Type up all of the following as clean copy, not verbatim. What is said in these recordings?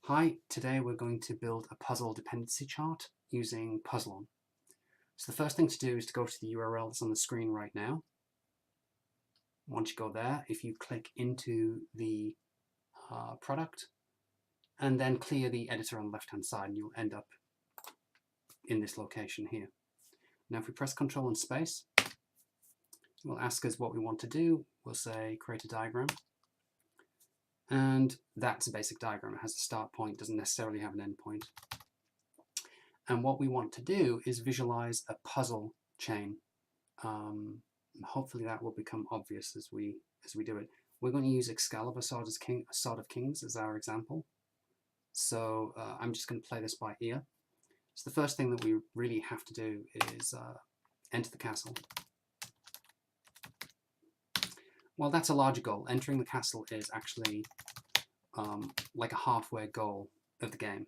Hi, today we're going to build a puzzle dependency chart using Puzzlon. So the first thing to do is to go to the URL that's on the screen right now. Once you go there, if you click into the product and then clear the editor on the left hand side, you'll end up in this location here. Now if we press Ctrl and space, it will ask us what we want to do. We'll say create a diagram. And that's a basic diagram. It has a start point, doesn't necessarily have an end point. And what we want to do is visualize a puzzle chain. Hopefully that will become obvious as we do it. We're going to use Excalibur Sword of Kings as our example. So I'm just going to play this by ear. So the first thing that we really have to do is enter the castle. Well, that's a larger goal. Entering the castle is actually like a halfway goal of the game.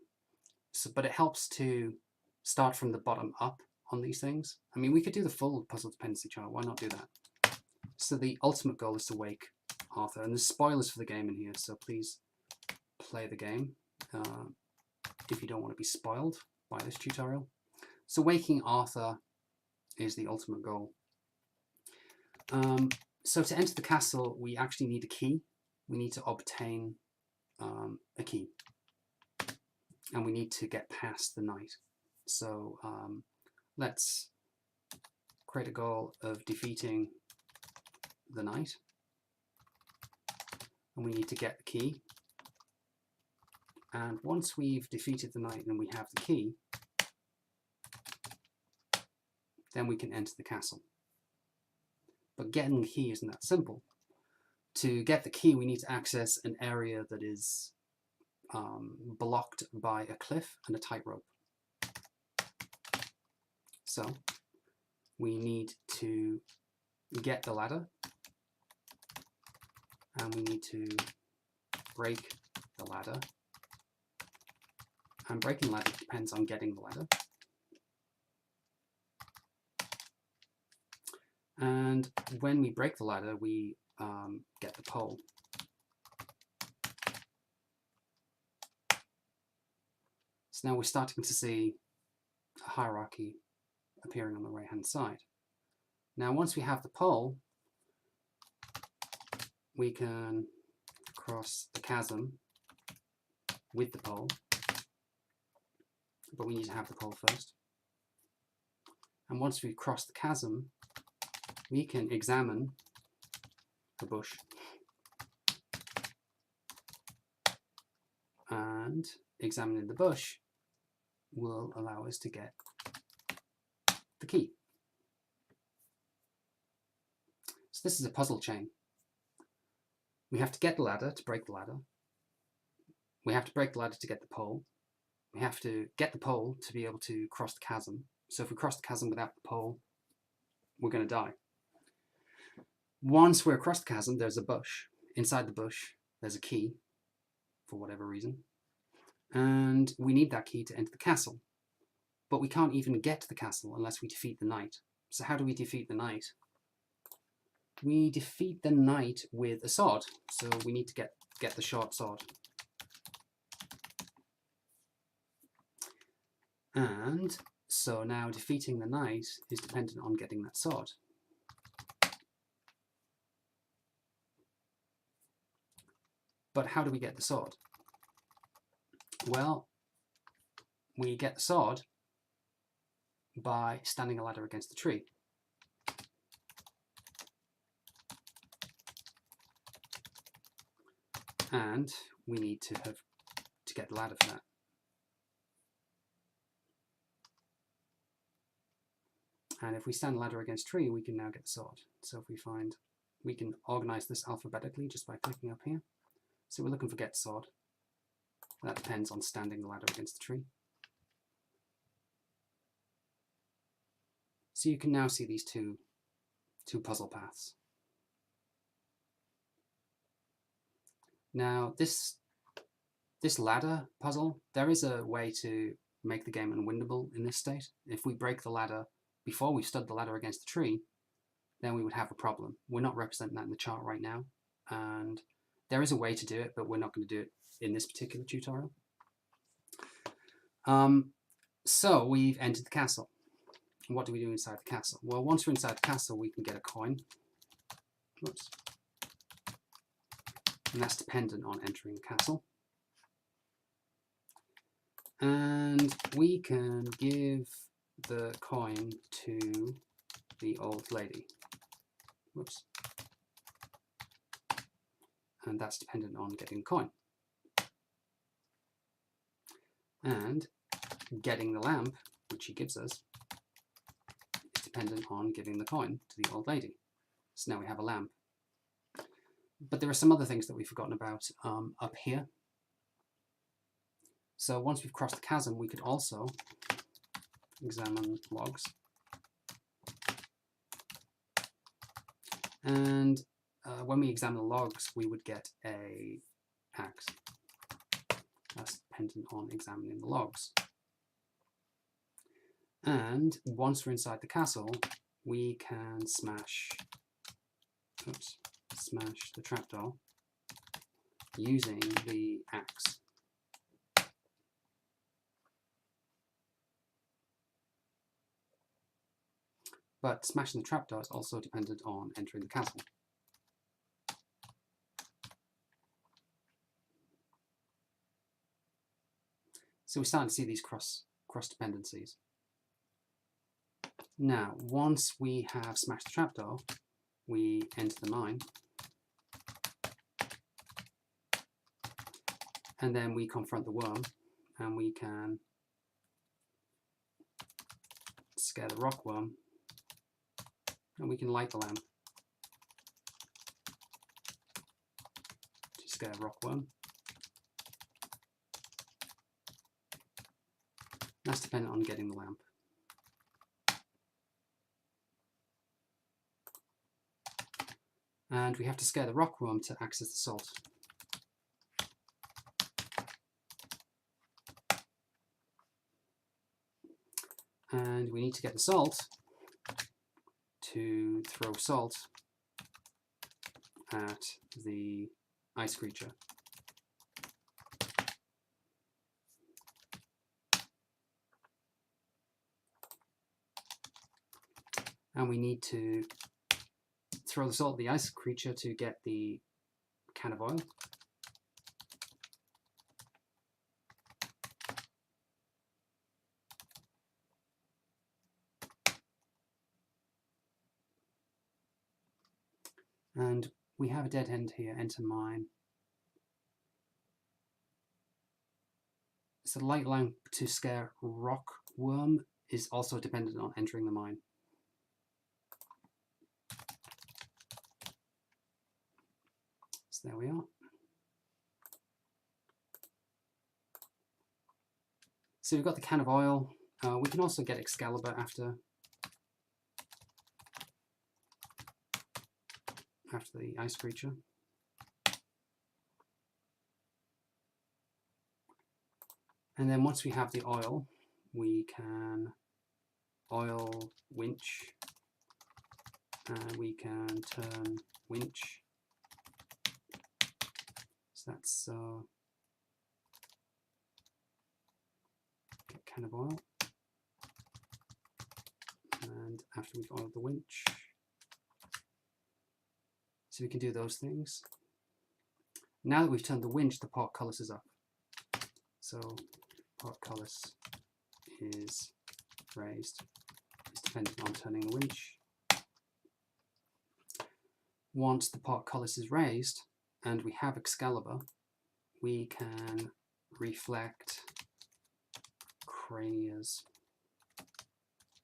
So, but it helps to start from the bottom up on these things. I mean, we could do the full puzzle dependency chart. Why not do that? So the ultimate goal is to wake Arthur. And there's spoilers for the game in here, so please play the game if you don't want to be spoiled by this tutorial. So waking Arthur is the ultimate goal. So to enter the castle, we actually need a key. We need to obtain a key. And we need to get past the knight. So let's create a goal of defeating the knight. And we need to get the key. And once we've defeated the knight and we have the key, then we can enter the castle. But getting the key isn't that simple. To get the key, we need to access an area that is blocked by a cliff and a tightrope. So we need to get the ladder, and we need to break the ladder. And breaking the ladder depends on getting the ladder. And when we break the ladder, we get the pole. So now we're starting to see a hierarchy appearing on the right hand side. Now once we have the pole, we can cross the chasm with the pole, but we need to have the pole first. And once we've crossed the chasm, we can examine the bush. And examining the bush will allow us to get the key. So this is a puzzle chain. We have to get the ladder to break the ladder. We have to break the ladder to get the pole. We have to get the pole to be able to cross the chasm. So if we cross the chasm without the pole, we're going to die. Once we're across the chasm, there's a bush. Inside the bush, there's a key, for whatever reason. And we need that key to enter the castle. But we can't even get to the castle unless we defeat the knight. So how do we defeat the knight? We defeat the knight with a sword. So we need to get the short sword. And so now defeating the knight is dependent on getting that sword. But how do we get the sword? Well, we get the sword by standing a ladder against the tree. And we need to get the ladder for that. And if we stand a ladder against a tree, we can now get the sword. So if we can organize this alphabetically just by clicking up here. So we're looking for get sword. That depends on standing the ladder against the tree. So you can now see these two puzzle paths. Now this ladder puzzle, there is a way to make the game unwinnable in this state. If we break the ladder before we've stood the ladder against the tree, then we would have a problem. We're not representing that in the chart right now, and there is a way to do it, but we're not going to do it in this particular tutorial. So we've entered the castle. What do we do inside the castle? Well, once we're inside the castle, we can get a coin. Whoops. And that's dependent on entering the castle. And we can give the coin to the old lady. Whoops. And that's dependent on getting the coin. And getting the lamp, which he gives us, is dependent on giving the coin to the old lady. So now we have a lamp. But there are some other things that we've forgotten about up here. So once we've crossed the chasm, we could also examine logs. And when we examine the logs, we would get a axe. That's dependent on examining the logs. And once we're inside the castle, we can smash the trapdoor using the axe. But smashing the trapdoor is also dependent on entering the castle. So we're starting to see these cross dependencies. Now, once we have smashed the trapdoor, we enter the mine. And then we confront the worm, and we can scare the rock worm, and we can light the lamp to scare rock worm. That's dependent on getting the lamp. And we have to scare the rockworm to access the salt. And we need to get the salt to throw salt at the ice creature. And we need to throw the salt at the ice creature to get the can of oil. And we have a dead end here, enter mine. So the light lamp to scare rock worm is also dependent on entering the mine. So there we are. So we've got the can of oil. We can also get Excalibur after the ice creature. And then once we have the oil, we can oil winch, and we can turn winch. So that's get can of oil. And after we've oiled the winch, so we can do those things. Now that we've turned the winch, the portcullis is up. So portcullis is raised. It's dependent on turning the winch. Once the portcullis is raised and we have Excalibur, we can reflect Crania's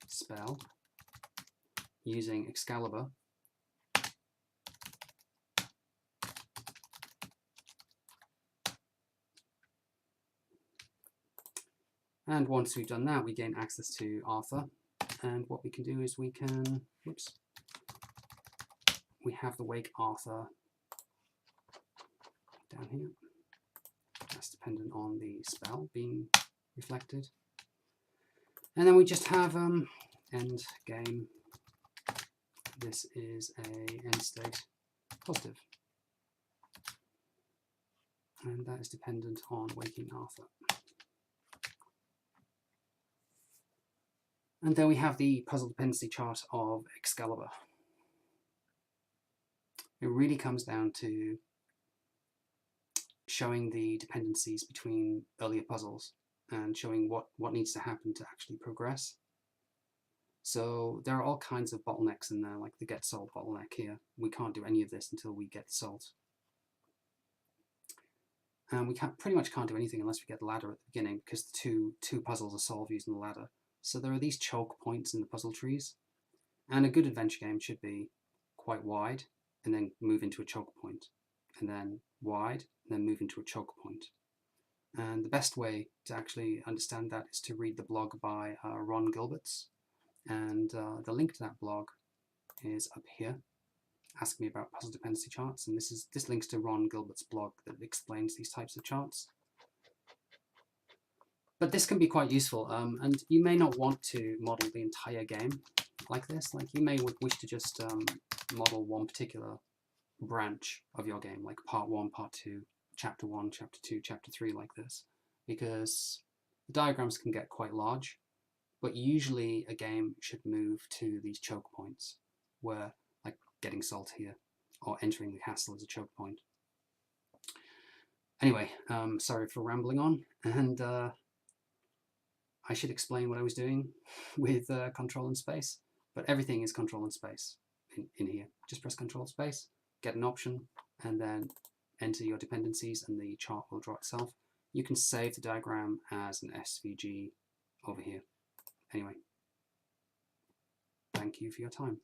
spell using Excalibur. And once we've done that, we gain access to Arthur. And what we can do is we can, we have the Wake Arthur down here. That's dependent on the spell being reflected. And then we just have end game. This is a end state positive. And that is dependent on waking Arthur. And then we have the puzzle dependency chart of Excalibur. It really comes down to showing the dependencies between earlier puzzles and showing what needs to happen to actually progress. So there are all kinds of bottlenecks in there, like the get salt bottleneck here. We can't do any of this until we get salt. And we pretty much can't do anything unless we get the ladder at the beginning, because the two puzzles are solved using the ladder. So there are these choke points in the puzzle trees, and a good adventure game should be quite wide and then move into a choke point, and then wide and then move into a choke point. And the best way to actually understand that is to read the blog by Ron Gilberts, and the link to that blog is up here. Ask me about puzzle dependency charts, and this links to Ron Gilbert's blog that explains these types of charts. But this can be quite useful, and you may not want to model the entire game like this. Like, you may wish to just model one particular branch of your game, like part 1, part 2, chapter 1, chapter 2, chapter 3, like this, because the diagrams can get quite large, but usually a game should move to these choke points, where, like, getting salt here, or entering the castle is a choke point. Anyway, sorry for rambling on, and I should explain what I was doing with control and space, but everything is control and space in here. Just press control space, get an option, and then enter your dependencies, and the chart will draw itself. You can save the diagram as an SVG over here. Anyway, thank you for your time.